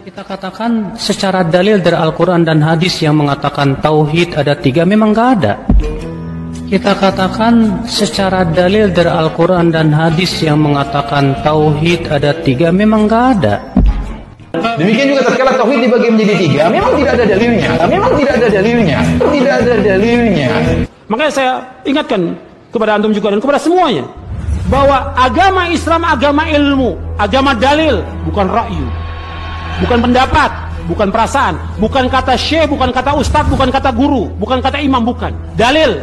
Kita katakan secara dalil dari Al-Quran dan hadis yang mengatakan tauhid ada 3, memang nggak ada. Kita katakan secara dalil dari Al-Quran dan hadis yang mengatakan tauhid ada 3, memang nggak ada. Demikian juga tatkala tauhid dibagi menjadi 3, memang tidak ada dalilnya. Tidak ada dalilnya. Makanya saya ingatkan kepada antum juga dan kepada semuanya bahwa agama Islam agama ilmu, agama dalil, bukan ra'yu, bukan pendapat, bukan perasaan, bukan kata syekh, bukan kata ustadz, bukan kata guru, bukan kata imam, bukan. Dalil.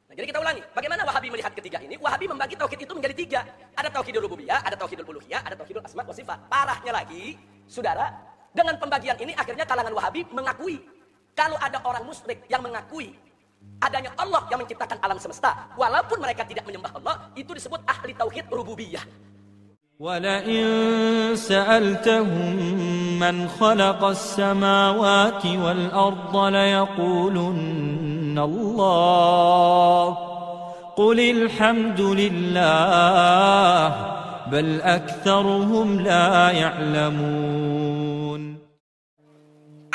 Nah, jadi kita ulangi, bagaimana Wahabi melihat ketiga ini? Wahabi membagi tauhid itu menjadi 3. Ada tauhidul rububiyah, ada tauhidul uluhiyah, ada tauhidul asma wa sifat. Parahnya lagi, saudara, dengan pembagian ini akhirnya kalangan Wahabi mengakui kalau ada orang musyrik yang mengakui adanya Allah yang menciptakan alam semesta, walaupun mereka tidak menyembah Allah, itu disebut ahli tauhid rububiyah. وَلَئِن سَأَلْتَهُم مَّنْ خَلَقَ السَّمَاوَاتِ وَالْأَرْضَ لَيَقُولُنَّ اللَّهُ قُلِ الْحَمْدُ لِلَّهِ بَلْ أَكْثَرُهُمْ لَا يَعْلَمُونَ.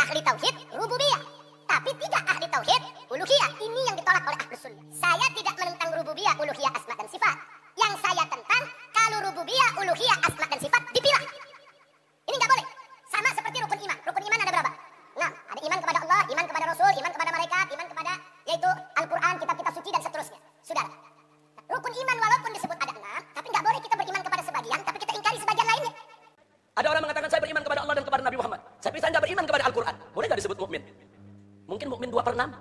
Ahli tauhid rububiyah, tapi tidak ahli tauhid uluhiyah. Ini yang ditolak oleh Ahlus Sunnah. Saya tidak menentang rububiyah, uluhiyah, asma dan sifat. Yang saya tentang kalau rububiyah, uluhiyah, asma dan sifat dipilah. Ini nggak boleh. Sama seperti rukun iman. Rukun iman ada berapa? 6. Ada iman kepada Allah, iman kepada Rasul, iman kepada malaikat, iman kepada yaitu Al-Quran, kitab-kitab suci dan seterusnya. Saudara, rukun iman walaupun disebut ada 6, tapi nggak boleh kita beriman kepada sebagian, tapi kita ingkari sebagian lainnya. Ada orang mengatakan saya beriman kepada Allah dan kepada Nabi Muhammad, tapi saya tidak beriman kepada Al-Quran. Boleh nggak disebut mukmin? Mungkin mukmin 2/6.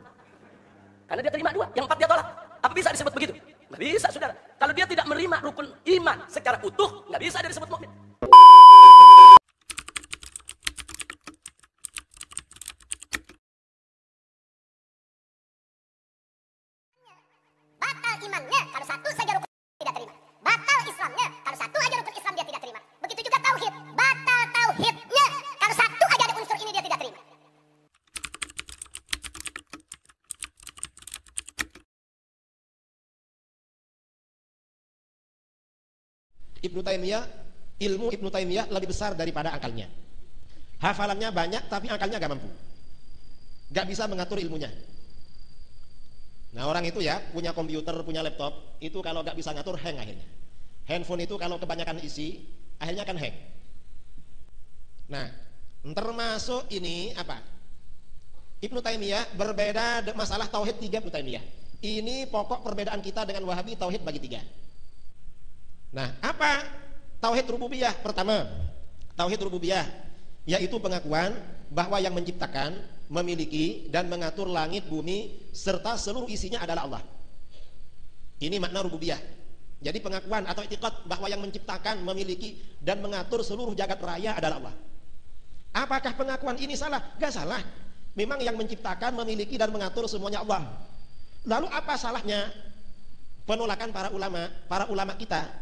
Karena dia terima 2, yang 4 dia tolak. Apa bisa disebut begitu? Nggak bisa, saudara. Kalau dia tidak menerima rukun iman secara utuh, nggak bisa dia disebut mukmin. Batal imannya kalau satu saja rukun tidak terima. Batal Islamnya kalau satu aja rukun Islam dia tidak terima. Begitu juga tauhid. Batal tauhidnya kalau satu aja ada unsur ini dia tidak terima. Ibnu Taimiyah, ilmu Ibnu Taimiyah lebih besar daripada akalnya. Hafalannya banyak tapi akalnya gak mampu. Gak bisa mengatur ilmunya. Nah orang itu ya punya komputer, punya laptop, itu kalau gak bisa ngatur hang akhirnya. Handphone itu kalau kebanyakan isi, akhirnya kan hang. Nah termasuk ini apa? Ibnu Taimiyah berbeda masalah tauhid 3 Ibnu Taimiyah. Ini pokok perbedaan kita dengan Wahabi, tauhid bagi 3. Nah, apa tauhid rububiyah? Pertama, tauhid rububiyah yaitu pengakuan bahwa yang menciptakan, memiliki dan mengatur langit, bumi serta seluruh isinya adalah Allah. Ini makna rububiyah. Jadi pengakuan atau i'tiqad bahwa yang menciptakan, memiliki dan mengatur seluruh jagat raya adalah Allah. Apakah pengakuan ini salah? Gak salah. Memang yang menciptakan, memiliki dan mengatur semuanya Allah. Lalu apa salahnya penolakan para ulama kita?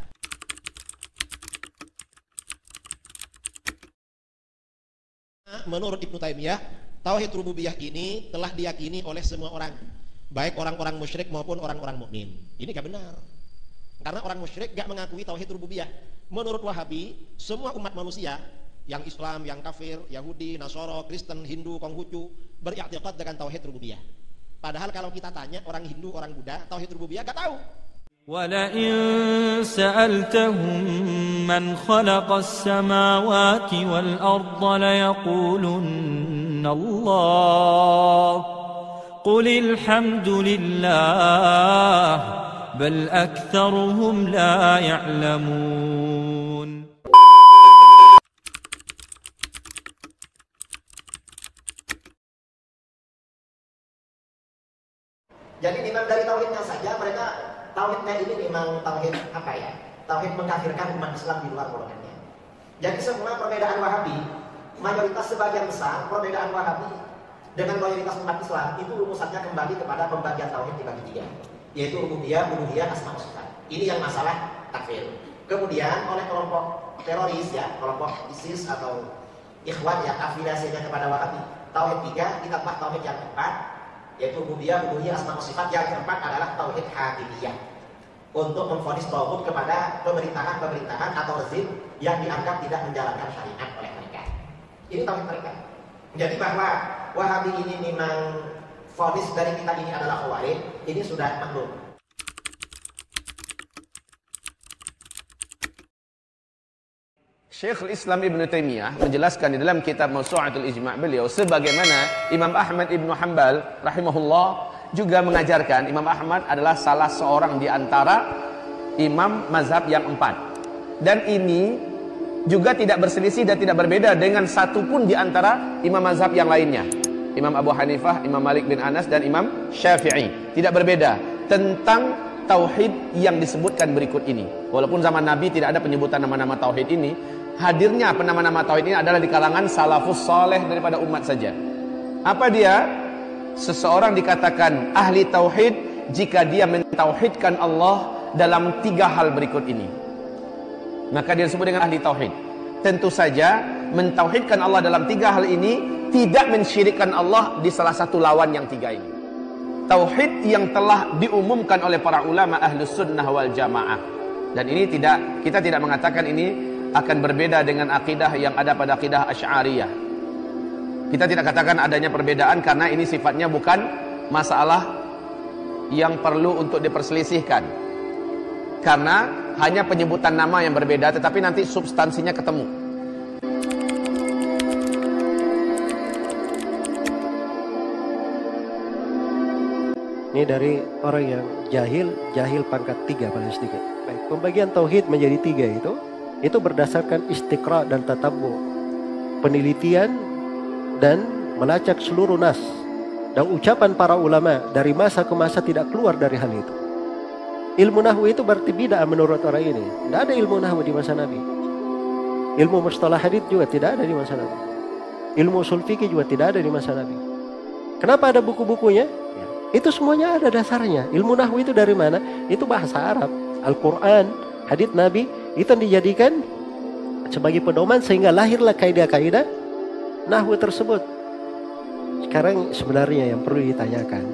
Menurut Ibnu Taimiyah, tauhid rububiyah ini telah diyakini oleh semua orang, baik orang-orang musyrik maupun orang-orang mukmin. Ini gak benar. Karena orang musyrik gak mengakui tauhid rububiyah. Menurut Wahabi, semua umat manusia, yang Islam, yang kafir, Yahudi, Nasoro, Kristen, Hindu, Konghucu, beriktikad dengan tauhid rububiyah. Padahal kalau kita tanya orang Hindu, orang Buddha, tauhid rububiyah gak tahu. وَلَئِن سَأَلْتَهُم مَّنْ خَلَقَ السَّمَاوَاتِ وَالْأَرْضَ لَيَقُولُنَّ اللَّهُ قُلِ الْحَمْدُ لِلَّهِ بَلْ أَكْثَرُهُمْ لَا يَعْلَمُونَ. Jadi memang dari tauhidnya saja mereka tauhidnya ini memang tauhid apa ya? Tauhid mengkafirkan umat Islam di luar golongannya. Jadi semua perbedaan Wahabi, mayoritas sebagian besar perbedaan Wahabi dengan mayoritas umat Islam itu rumusannya kembali kepada pembagian tauhid dibagi 3, yaitu rububiyah, uluhiyah, asma wa sifat. Ini yang masalah takfir. Kemudian oleh kelompok teroris ya, kelompok ISIS atau Ikhwan yang afiliasinya kepada Wahabi, tauhid 3 ditambah tauhid yang 4, yaitu rububiyah, uluhiyah, asma wa sifat. Yang keempat adalah tauhid hakimiyah, untuk memvonis tauhid kepada pemerintahan atau rezim yang dianggap tidak menjalankan syariat oleh mereka. Ini tauhid mereka. Jadi bahwa Wahabi ini memang vonis dari kita ini adalah Khawarij, ini sudah maklum. Syekhul Islam Ibn Taimiyah menjelaskan di dalam kitab Mawsu'atul Ijma' beliau, sebagaimana Imam Ahmad Ibn Hanbal rahimahullah juga mengajarkan. Imam Ahmad adalah salah seorang di antara imam mazhab yang 4. Dan ini juga tidak berselisih dan tidak berbeda dengan satupun di antara imam mazhab yang lainnya. Imam Abu Hanifah, Imam Malik bin Anas, dan Imam Syafi'i. Tidak berbeda tentang tauhid yang disebutkan berikut ini. Walaupun zaman Nabi tidak ada penyebutan nama-nama tauhid ini, hadirnya nama-nama tauhid ini adalah di kalangan salafus saleh daripada umat saja. Apa dia? Seseorang dikatakan ahli tauhid jika dia mentauhidkan Allah dalam 3 hal berikut ini. Maka dia disebut dengan ahli tauhid. Tentu saja mentauhidkan Allah dalam 3 hal ini tidak mensyirikkan Allah di salah satu lawan yang 3 ini. Tauhid yang telah diumumkan oleh para ulama ahlus sunnah wal jamaah. Dan ini kita tidak mengatakan ini akan berbeda dengan akidah yang ada pada akidah Asy'ariyah. Kita tidak katakan adanya perbedaan karena ini sifatnya bukan masalah yang perlu untuk diperselisihkan. Karena hanya penyebutan nama yang berbeda, tetapi nanti substansinya ketemu. Ini dari orang yang jahil pangkat 3 paling sedikit. Baik, pembagian tauhid menjadi 3 itu berdasarkan istiqra dan tatabbu, penelitian dan melacak seluruh nas dan ucapan para ulama dari masa ke masa tidak keluar dari hal itu. Ilmu nahwu itu berarti bid'ah menurut orang ini. Tidak ada ilmu nahwu di masa Nabi. Ilmu mustalah hadits juga tidak ada di masa Nabi. Ilmu ushul fikih juga tidak ada di masa Nabi. Kenapa ada buku-bukunya? Ya, itu semuanya ada dasarnya. Ilmu nahwu itu dari mana? Itu bahasa Arab, Al-Quran, hadits Nabi, itu dijadikan sebagai pedoman sehingga lahirlah kaidah-kaidah nahwu tersebut. Sekarang sebenarnya yang perlu ditanyakan,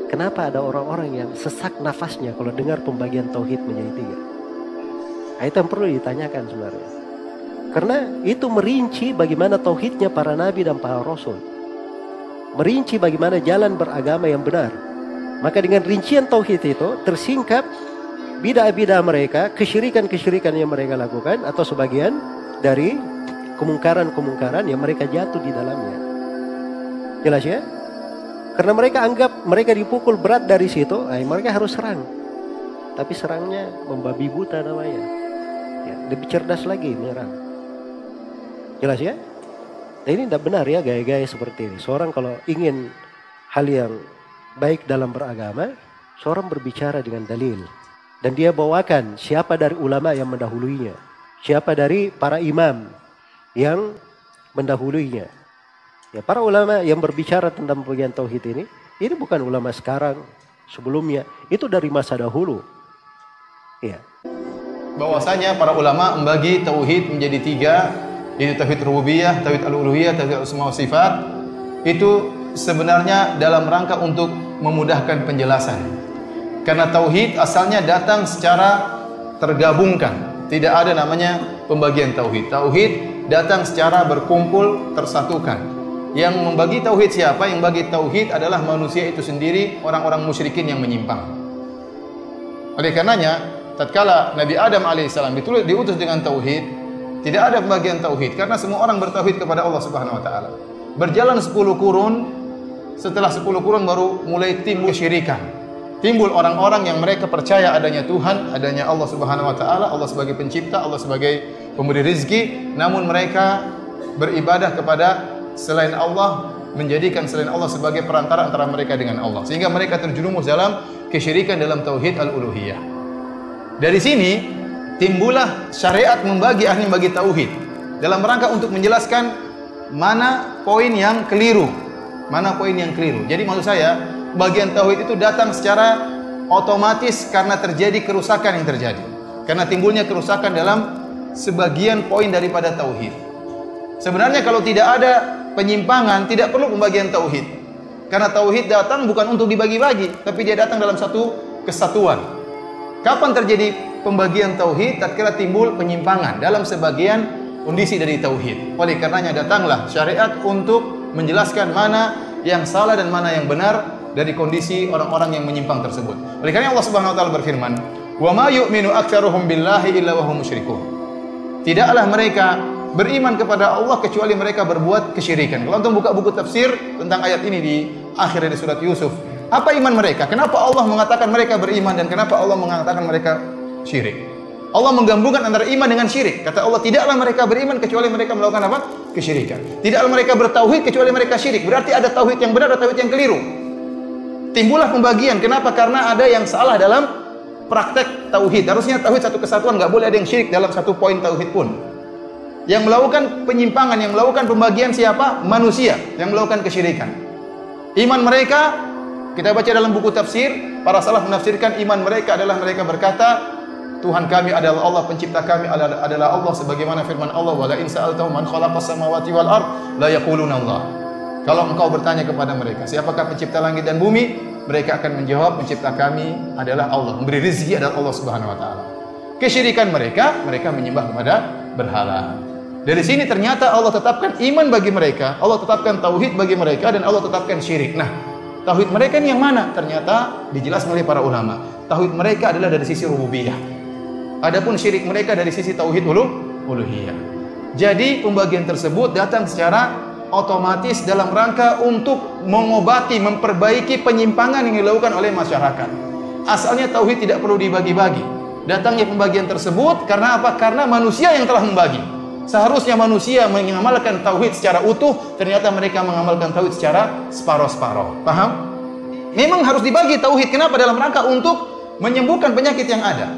kenapa ada orang-orang yang sesak nafasnya kalau dengar pembagian tauhid menjadi 3? Itu yang perlu ditanyakan sebenarnya. Karena itu merinci bagaimana tauhidnya para nabi dan para rasul. Merinci bagaimana jalan beragama yang benar. Maka dengan rincian tauhid itu tersingkap bidah-bidah mereka, kesyirikan-kesyirikan yang mereka lakukan, atau sebagian dari kemungkaran-kemungkaran yang mereka jatuh di dalamnya. Jelas ya? Karena mereka anggap mereka dipukul berat dari situ, mereka harus serang. Tapi serangnya membabi buta namanya. Ya, lebih cerdas lagi menyerang. Jelas ya? Nah, ini tidak benar ya gaya-gaya seperti ini. Seorang kalau ingin hal yang baik dalam beragama, seorang berbicara dengan dalil. Dan dia bawakan siapa dari ulama yang mendahuluinya. Siapa dari para imam yang mendahuluinya. Ya, para ulama yang berbicara tentang pembagian tauhid ini bukan ulama sekarang, sebelumnya, itu dari masa dahulu. Ya. Bahwasanya para ulama membagi tauhid menjadi 3, yaitu tauhid rububiyah, tauhid al-uluhiyah, tauhid asma wa sifat. Itu sebenarnya dalam rangka untuk memudahkan penjelasan. Karena tauhid asalnya datang secara tergabungkan. Tidak ada namanya pembagian tauhid. Tauhid datang secara berkumpul, tersatukan. Yang membagi tauhid siapa? Yang bagi tauhid adalah manusia itu sendiri, orang-orang musyrikin yang menyimpang. Oleh karenanya, tatkala Nabi Adam alaihissalam diutus dengan tauhid, tidak ada pembagian tauhid karena semua orang bertauhid kepada Allah Subhanahu wa taala. Berjalan 10 kurun, setelah 10 kurun baru mulai timbul kesyirikan. Timbul orang-orang yang mereka percaya adanya Tuhan, adanya Allah Subhanahu wa taala, Allah sebagai pencipta, Allah sebagai pemberi rezeki, namun mereka beribadah kepada selain Allah, menjadikan selain Allah sebagai perantara antara mereka dengan Allah, sehingga mereka terjerumus dalam kesyirikan dalam tauhid al-uluhiyah. Dari sini timbullah syariat membagi tauhid dalam rangka untuk menjelaskan mana poin yang keliru, mana poin yang keliru. Jadi maksud saya, bagian tauhid itu datang secara otomatis karena terjadi kerusakan yang terjadi, karena timbulnya kerusakan dalam sebagian poin daripada tauhid. Sebenarnya kalau tidak ada penyimpangan, tidak perlu pembagian tauhid. Karena tauhid datang bukan untuk dibagi-bagi, tapi dia datang dalam satu kesatuan. Kapan terjadi pembagian tauhid? Tatkala timbul penyimpangan dalam sebagian kondisi dari tauhid. Oleh karenanya datanglah syariat untuk menjelaskan mana yang salah dan mana yang benar dari kondisi orang-orang yang menyimpang tersebut. Oleh karena Allah Subhanahu wa taala berfirman, "Wa ma yu'minu aktsaruhum billahi illa wa hum musyrikun." Tidaklah mereka beriman kepada Allah kecuali mereka berbuat kesyirikan. Kalau antum buka buku tafsir tentang ayat ini di akhir dari surat Yusuf, apa iman mereka? Kenapa Allah mengatakan mereka beriman dan kenapa Allah mengatakan mereka syirik? Allah menggabungkan antara iman dengan syirik. Kata Allah, tidaklah mereka beriman kecuali mereka melakukan apa? Kesyirikan. Tidaklah mereka bertauhid kecuali mereka syirik. Berarti ada tauhid yang benar, ada tauhid yang keliru. Timbullah pembagian. Kenapa? Karena ada yang salah dalam praktek tauhid. Harusnya tauhid satu kesatuan, nggak boleh ada yang syirik dalam satu poin tauhid pun. Yang melakukan penyimpangan, yang melakukan pembagian siapa? Manusia yang melakukan kesyirikan. Iman mereka, kita baca dalam buku tafsir, para salaf menafsirkan iman mereka adalah mereka berkata, Tuhan kami adalah Allah, pencipta kami adalah Allah, sebagaimana firman Allah, "Wa la in sa'altahum man khalaqas samawati wal ard la yaquluna Allah." Kalau engkau bertanya kepada mereka, siapakah pencipta langit dan bumi? Mereka akan menjawab, pencipta kami adalah Allah. Memberi rezeki adalah Allah Subhanahu wa taala. Kesyirikan mereka menyembah kepada berhala. Dari sini ternyata Allah tetapkan iman bagi mereka, Allah tetapkan tauhid bagi mereka, dan Allah tetapkan syirik. Nah, tauhid mereka ini yang mana? Ternyata dijelaskan oleh para ulama. Tauhid mereka adalah dari sisi rububiyah. Adapun syirik mereka dari sisi tauhid uluhiyah. Jadi pembagian tersebut datang secara otomatis dalam rangka untuk mengobati, memperbaiki penyimpangan yang dilakukan oleh masyarakat. Asalnya tauhid tidak perlu dibagi-bagi. Datangnya pembagian tersebut karena apa? Karena manusia yang telah membagi. Seharusnya manusia mengamalkan tauhid secara utuh, ternyata mereka mengamalkan tauhid secara separuh-separuh. Paham? Memang harus dibagi tauhid. Kenapa? Dalam rangka untuk menyembuhkan penyakit yang ada.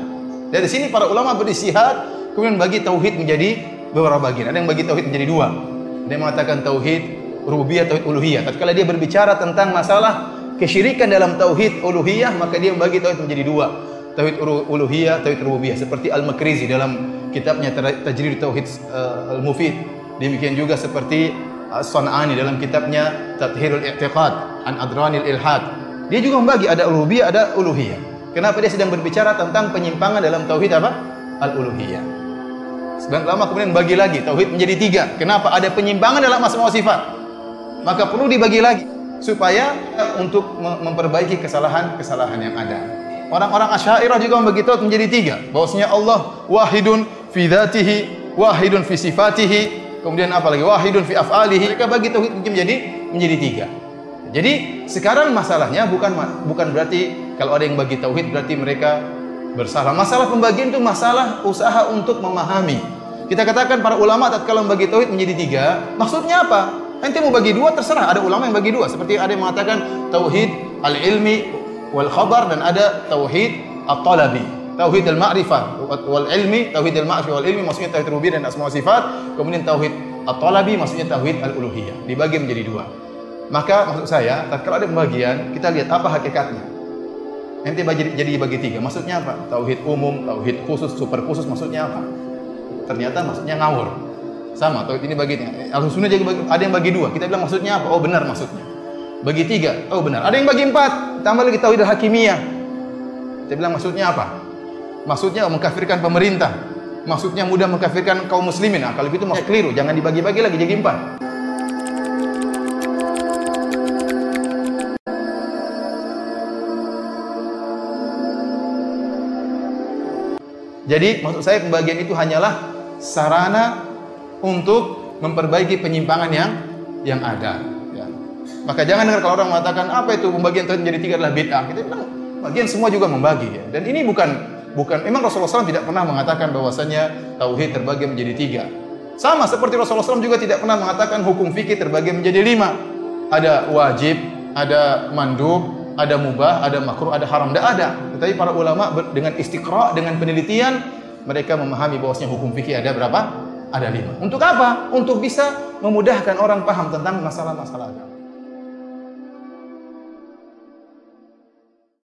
Dari sini para ulama beristihad, kemudian bagi tauhid menjadi beberapa bagian. Ada yang bagi tauhid menjadi dua. Dia mengatakan tauhid rububiyah, tauhid uluhiyah. Tatkala dia berbicara tentang masalah kesyirikan dalam tauhid uluhiyah, maka dia membagi tauhid menjadi dua. Tauhid uluhiyah, tauhid rububiyah, seperti Al-Makrizi dalam kitabnya Tajrid Tauhid Al-Mufid. Demikian juga seperti As-San'ani dalam kitabnya Tathhirul I'tiqad an Adranil Ilhad. Dia juga membagi ada rububiyah, ada uluhiyah. Kenapa? Dia sedang berbicara tentang penyimpangan dalam tauhid apa? Al-uluhiyah. Sebenarnya lama kemudian bagi lagi tauhid menjadi tiga. Kenapa? Ada penyimpangan dalam asma wa sifat, maka perlu dibagi lagi supaya untuk memperbaiki kesalahan-kesalahan yang ada. Orang-orang Asy'ariyah juga membagi tauhid menjadi tiga. Bahwasanya Allah wahidun fi dzatihi, wahidun fi sifatihi, kemudian apa lagi? Wahidun fi af'alihi. Mereka bagi tauhid menjadi tiga. Jadi sekarang masalahnya bukan berarti kalau ada yang bagi tauhid berarti mereka bersalah. Masalah pembagian itu masalah usaha untuk memahami. Kita katakan para ulama tatkala membagi tauhid menjadi tiga, maksudnya apa? Ente mau bagi dua terserah. Ada ulama yang bagi dua, seperti ada yang mengatakan tauhid al-ilmi wal khabar, dan ada tauhid at-talabi. Tauhid al-ma'rifah wal ilmi, tauhid al-ma'rifah wal ilmi maksudnya tauhid rububiyah dan asma wa sifat. Kemudian tauhid at-talabi maksudnya tauhid al-uluhiyah. Dibagi menjadi dua. Maka maksud saya, tatkala ada pembagian, kita lihat apa hakikatnya. Ente jadi bagi tiga, maksudnya apa? Tauhid umum, tauhid khusus, super khusus, maksudnya apa? Ternyata maksudnya ngawur. Sama, tauhid ini bagi tiga. Al-Sunnah jadi ada yang bagi dua, kita bilang maksudnya apa? Oh benar maksudnya. Bagi tiga, oh benar. Ada yang bagi empat, tambah lagi tauhid al-hakimiyah. Kita bilang maksudnya apa? Maksudnya mengkafirkan pemerintah. Maksudnya mudah mengkafirkan kaum muslimin. Nah, kalau gitu maksudnya keliru, jangan dibagi-bagi lagi jadi empat. Jadi maksud saya pembagian itu hanyalah sarana untuk memperbaiki penyimpangan yang ada. Ya. Maka jangan dengar kalau orang mengatakan apa itu pembagian tauhid menjadi tiga adalah bid'ah. Kita bilang bagian semua juga membagi. Ya. Dan ini bukan memang Rasulullah SAW tidak pernah mengatakan bahwasanya tauhid terbagi menjadi tiga. Sama seperti Rasulullah SAW juga tidak pernah mengatakan hukum fikih terbagi menjadi lima. Ada wajib, ada mandub, ada mubah, ada makruh, ada haram. Tidak ada. Tetapi para ulama dengan istiqra', dengan penelitian, mereka memahami bahwasanya hukum fikih ada berapa? Ada 5. Untuk apa? Untuk bisa memudahkan orang paham tentang masalah-masalah agama.